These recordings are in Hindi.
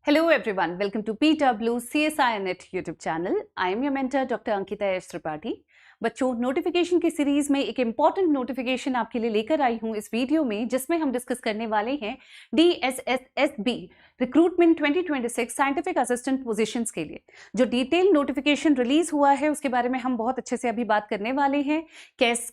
Hello everyone, welcome to PW CSINet YouTube channel. I am your mentor Dr. Ankita S. Tripathi. बच्चों, नोटिफिकेशन की सीरीज में एक इम्पॉर्टेंट नोटिफिकेशन आपके लिए लेकर आई हूं इस वीडियो में, जिसमें हम डिस्कस करने वाले हैं DSSSB recruitment 2026 scientific assistant positions के लिए। जो डिटेल नोटिफिकेशन रिलीज हुआ है उसके बारे में हम बहुत अच्छे से अभी बात करने वाले हैं।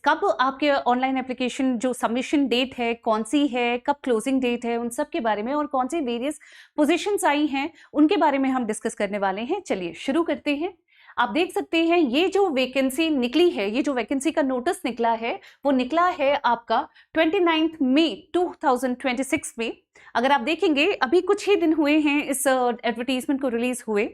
कब आपके ऑनलाइन एप्लीकेशन जो सबमिशन डेट है कौन सी है, कब क्लोजिंग डेट है, उन सब के बारे में, और कौन सी वेरियस पोजीशंस आई हैं उनके बारे में हम डिस्कस करने वाले हैं। चलिए शुरू करते हैं। आप देख सकते हैं ये जो वैकेंसी निकली है, ये जो वैकेंसी का नोटिस निकला है वो निकला है आपका 29 मई 2026 में। अगर आप देखेंगे अभी कुछ ही दिन हुए हैं इस एडवर्टीजमेंट को रिलीज हुए।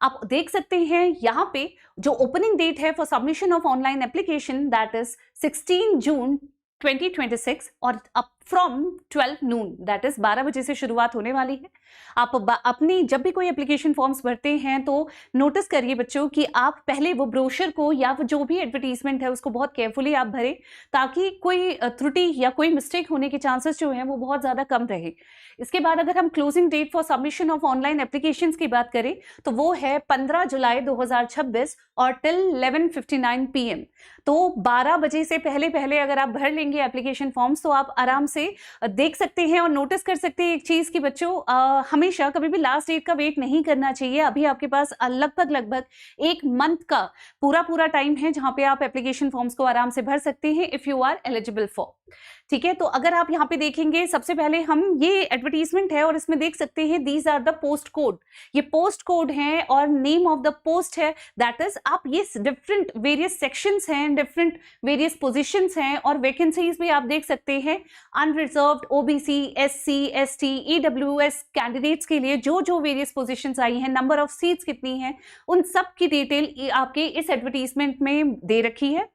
आप देख सकते हैं यहाँ पे जो ओपनिंग डेट है for submission of online application that is 16 जून 2026 और अब फ्रॉम 12 नून दैट इज 12 बजे से शुरुआत होने वाली है। आप अपनी जब भी कोई एप्लीकेशन फॉर्म्स भरते हैं तो नोटिस करिए बच्चों कि आप पहले वो ब्रोशर को या जो भी एडवर्टीजमेंट है उसको बहुत केयरफुली आप भरें, ताकि कोई त्रुटि या कोई मिस्टेक होने के चांसेस जो हैं वो बहुत ज़्यादा कम रहे। इसके बाद अगर हम closing date for submission of online applications की बात करें तो वो है 15 जुलाई 2026 और टिल 11:59 PM। तो 12 बजे से पहले अगर आप भर लेंगे एप्लीकेशन फॉर्म्स तो आप आराम से देख सकते हैं और नोटिस कर सकते हैं एक चीज कि बच्चों हमेशा कभी भी लास्ट डेट का वेट नहीं करना चाहिए। अभी आपके पास लगभग एक मंथ का पूरा टाइम है जहां पे आप एप्लीकेशन फॉर्म्स को आराम से भर सकते हैं if you are eligible for. ठीक है, तो अगर आप यहाँ पे देखेंगे सबसे पहले हम ये एडवर्टीजमेंट है और इसमें देख सकते हैं these are the post code. ये पोस्ट कोड है और नेम ऑफ द पोस्ट है, दैट इज आप ये डिफरेंट वेरियस सेक्शंस हैं, डिफरेंट वेरियस पोजीशंस हैं और वैकेंसीज भी आप देख सकते हैं। Unreserved, OBC, SC, ST, EWS candidates के लिए जो जो वेरियस पोजीशंस आई हैं, नंबर ऑफ सीट्स कितनी हैं, उन सब की डिटेल आपके इस एडवर्टीजमेंट में दे रखी है।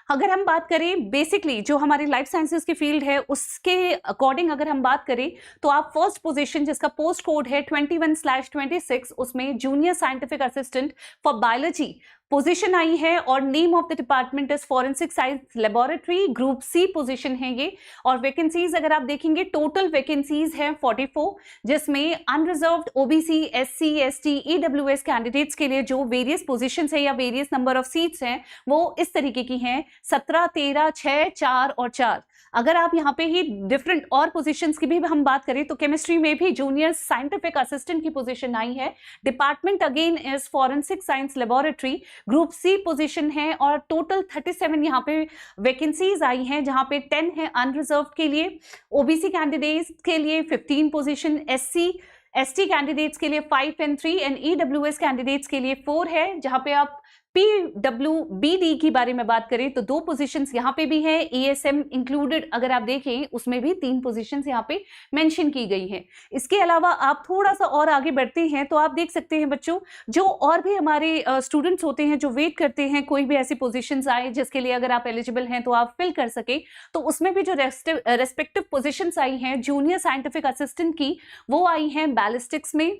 अगर हम बात करें बेसिकली जो हमारी लाइफ साइंसेज की फील्ड है उसके अकॉर्डिंग अगर हम बात करें तो आप फर्स्ट पोजीशन जिसका पोस्ट कोड है 21/26 उसमें junior scientific assistant for biology position आई है और name of the department is forensic science laboratory, group C position है ये। और वैकेंसीज अगर आप देखेंगे टोटल वैकेंसीज है 44, जिसमें unreserved, OBC, SC, ST, EWS candidates के लिए जो वेरियस पोजीशंस है या वेरियस नंबर ऑफ सीट्स हैं वो इस तरीके की हैं 17, 13, 6, 4 और 4। अगर आप यहाँ पे ही डिफरेंट और पोजीशंस की भी हम बात करें तो केमिस्ट्री में भी जूनियर साइंटिफिक असिस्टेंट की पोजीशन आई है। Department again is forensic science laboratory, group C position है और टोटल 37 यहाँ पे वैकेंसीज आई हैं, जहाँ पे 10 है अनरिजर्व के लिए, ओबीसी कैंडिडेट्स के लिए 15 पोजीशन, एसटी कैंडिडेट्स के लिए 5 and 3 एंड ईडब्ल्यूएस कैंडिडेट्स के लिए 4 है। जहाँ पे आप PWBD की बारे में बात करें तो 2 पोजीशंस यहाँ पे भी है, ESM इंक्लूडेड अगर आप देखें उसमें भी 3 पोजीशंस यहाँ पे मेंशन की गई हैं। इसके अलावा आप थोड़ा सा और आगे बढ़ते हैं तो आप देख सकते हैं बच्चों जो और भी हमारे स्टूडेंट्स होते हैं जो वेट करते हैं कोई भी ऐसी पोजीशंस आए जिसके लिए अगर आप एलिजिबल हैं तो आप फिल कर सके, तो उसमें भी जो रेस्पेक्टिव पोजीशंस आई हैं जूनियर साइंटिफिक असिस्टेंट की वो आई हैं बैलिस्टिक्स में,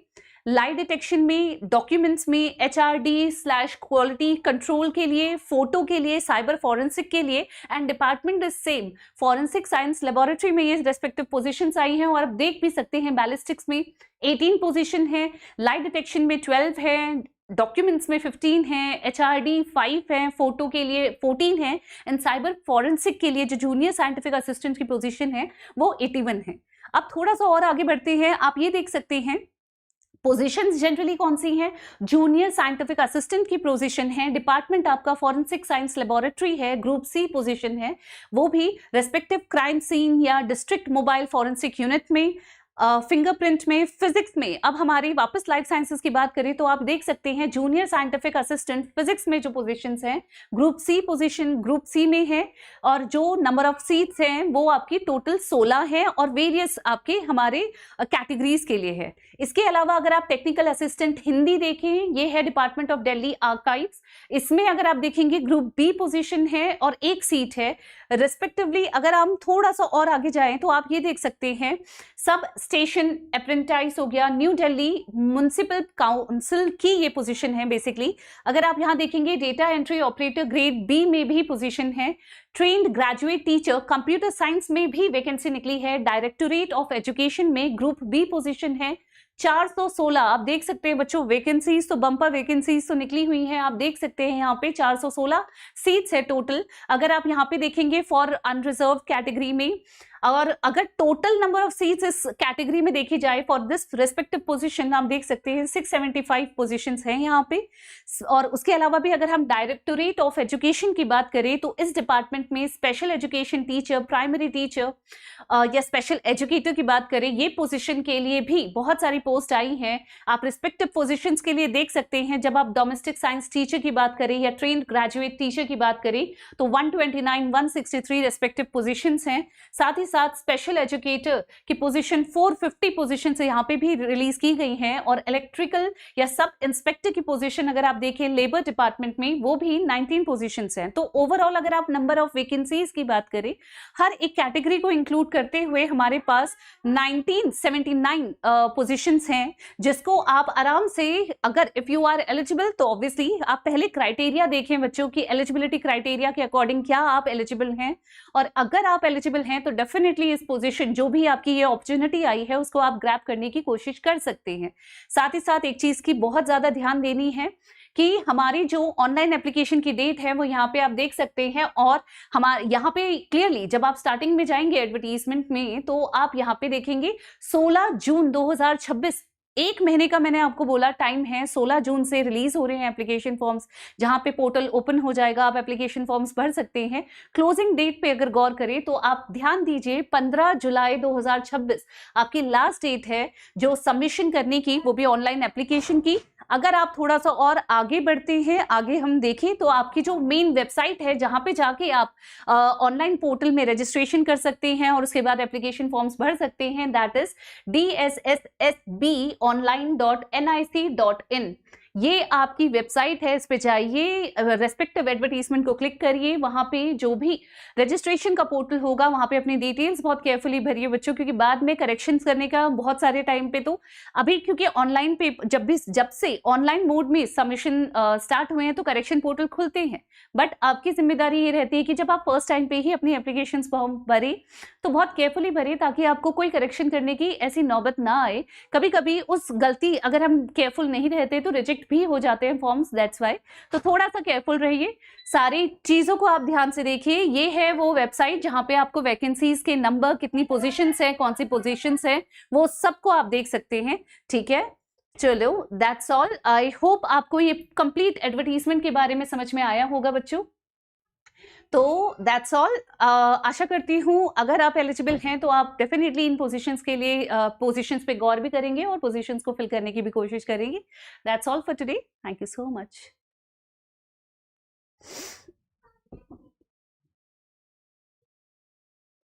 लाइट डिटेक्शन में, डॉक्यूमेंट्स में, HRD/क्वालिटी कंट्रोल के लिए, फोटो के लिए, साइबर फॉरेंसिक के लिए and department is same forensic science laboratory में ये रेस्पेक्टिव पोजीशंस आई हैं। और आप देख भी सकते हैं बैलिस्टिक्स में 18 पोजीशन है, लाइट डिटेक्शन में 12 है, डॉक्यूमेंट्स में 15 है, HRD 5 है, फोटो के लिए 14 है एंड साइबर फॉरेंसिक के लिए जो जूनियर साइंटिफिक असिस्टेंट की पोजीशन है वो 81 है। अब थोड़ा सा और आगे बढ़ते हैं, आप ये देख सकते हैं पोजीशंस जनरली कौन सी हैं। जूनियर साइंटिफिक असिस्टेंट की पोजीशन है, डिपार्टमेंट आपका फॉरेंसिक साइंस लेबोरेटरी है, ग्रुप सी पोजीशन है, वो भी रेस्पेक्टिव क्राइम सीन या डिस्ट्रिक्ट मोबाइल फॉरेंसिक यूनिट में, फिंगरप्रिंट में, फिजिक्स में। अब हमारी वापस लाइफ साइंसेस की बात करें तो आप देख सकते हैं जूनियर साइंटिफिक असिस्टेंट फिजिक्स में जो पोजीशंस हैं group C position group C में है और जो नंबर ऑफ सीट्स हैं वो आपकी टोटल 16 है और वेरियस आपके हमारे कैटेगरीज के लिए है। इसके अलावा अगर आप टेक्निकल असिस्टेंट हिंदी देखें ये है डिपार्टमेंट ऑफ दिल्ली आर्काइव्स, इसमें अगर आप देखेंगे ग्रुप बी पोजीशन है और 1 सीट है रिस्पेक्टिवली। अगर हम थोड़ा सा और आगे जाएं तो आप ये देख सकते हैं सब स्टेशन अप्रेंटाइज हो गया, न्यू दिल्ली म्युनिसिपल काउंसिल की ये पोजीशन है बेसिकली। अगर आप यहाँ देखेंगे data entry operator grade B में भी पोजीशन है, trained graduate teacher computer science में भी वैकेंसी निकली है, डायरेक्टोरेट ऑफ एजुकेशन में ग्रुप बी पोजीशन है, 416 आप देख सकते हैं बच्चों, वैकेंसीज तो बम्पर वैकेंसीज तो निकली हुई हैं, आप देख सकते हैं यहाँ पे 416 सीट्स है टोटल। अगर आप यहाँ पे देखेंगे फॉर अनरिजर्व कैटेगरी में, और अगर टोटल नंबर ऑफ सीट्स इस कैटेगरी में देखी जाए फॉर दिस रिस्पेक्टिव पोजीशन, आप देख सकते हैं 675 पोजीशंस हैं यहाँ पे। और उसके अलावा भी अगर हम डायरेक्टोरेट ऑफ एजुकेशन की बात करें तो इस डिपार्टमेंट में special education teacher, primary teacher या स्पेशल एजुकेटर की बात करें, ये पोजीशन के लिए भी बहुत सारी पोस्ट आई हैं। आप रिस्पेक्टिव पोजीशंस के लिए देख सकते हैं, जब आप डोमेस्टिक साइंस टीचर की बात करें या ट्रेन्ड ग्रेजुएट टीचर की बात करें तो 129, 163 रिस्पेक्टिव पोजीशंस हैं। साथ ही साथ स्पेशल एजुकेटर की पोजीशन 450 पोजीशन से यहाँ पे भी रिलीज की गई हैं, और इलेक्ट्रिकल या सब इंस्पेक्टर की पोजीशन अगर आप देखें लेबर डिपार्टमेंट में वो भी 19 पोजीशंस हैं। तो ओवरऑल अगर आप नंबर ऑफ वैकेंसीज की बात करें, हर एक कैटेगरी को इंक्लूड करते हुए हमारे पास 1979 पोजीशंस हैं, जिसको आप आराम से, अगर इफ यू आर एलिजिबल तो ऑब्वियसली आप पहले क्राइटेरिया देखें बच्चों की, एलिजिबिलिटी क्राइटेरिया के अकॉर्डिंग क्या आप एलिजिबल हैं, और अगर आप एलिजिबल हैं तो डेफिनेटली इस पोजीशन जो भी आपकी ये अपॉर्चुनिटी आई है उसको आप ग्रैब करने की कोशिश कर सकते हैं। साथ ही साथ एक चीज की बहुत ज्यादा ध्यान देनी है कि हमारी जो ऑनलाइन एप्लीकेशन की डेट है वो यहाँ पे आप देख सकते हैं, और हमारे यहाँ पे क्लियरली जब आप स्टार्टिंग में जाएंगे एडवर्टीजमेंट में तो आप यहाँ पे देखेंगे 16 जून 2026, एक महीने का मैंने आपको बोला टाइम है। 16 जून से रिलीज हो रहे हैं एप्लीकेशन फॉर्म्स, जहां पे पोर्टल ओपन हो जाएगा, आप एप्लीकेशन फॉर्म्स भर सकते हैं। क्लोजिंग डेट पे अगर गौर करें तो आप ध्यान दीजिए 15 जुलाई 2026 आपकी लास्ट डेट है जो सबमिशन करने की, वो भी ऑनलाइन एप्लीकेशन की। अगर आप थोड़ा सा और आगे बढ़ते हैं, आगे हम देखें तो आपकी जो मेन वेबसाइट है जहां पे जाके आप ऑनलाइन पोर्टल में रजिस्ट्रेशन कर सकते हैं और उसके बाद एप्लीकेशन फॉर्म्स भर सकते हैं, दैट इज dssbonline.nic.in। ये आपकी वेबसाइट है, इस पे जाइए, रेस्पेक्टिव एडवर्टीजमेंट को क्लिक करिए, वहां पे जो भी रजिस्ट्रेशन का पोर्टल होगा वहां पे अपनी डिटेल्स बहुत केयरफुली भरिए बच्चों, क्योंकि बाद में करेक्शंस करने का बहुत सारे टाइम पे, तो अभी क्योंकि ऑनलाइन पे जब से ऑनलाइन मोड में सबमिशन स्टार्ट हुए हैं तो करेक्शन पोर्टल खुलते हैं, बट आपकी जिम्मेदारी ये रहती है कि जब आप फर्स्ट टाइम पे ही अपनी एप्लीकेशन फॉर्म भरे तो बहुत केयरफुली भरे ताकि आपको कोई करेक्शन करने की ऐसी नौबत ना आए। कभी कभी उस गलती, अगर हम केयरफुल नहीं रहते तो रिजेक्ट भी हो जाते हैं फॉर्म्स, दैट्स वाई। तो थोड़ा सा केयरफुल रहिए, सारी चीजों को आप ध्यान से देखिए। ये है वो वेबसाइट जहां पे आपको वैकेंसीज के नंबर, कितनी पोजीशंस है, कौन सी पोजीशंस है, वो सबको आप देख सकते हैं। ठीक है, चलो दैट्स ऑल। आई होप आपको ये कंप्लीट एडवर्टीजमेंट के बारे में समझ में आया होगा बच्चों। तो दैट्स ऑल। आशा करती हूँ अगर आप एलिजिबल हैं तो आप डेफिनेटली इन पोजीशंस के लिए पोजीशंस पे गौर भी करेंगे और पोजीशंस को फिल करने की भी कोशिश करेंगे। That's all for today, thank you so much.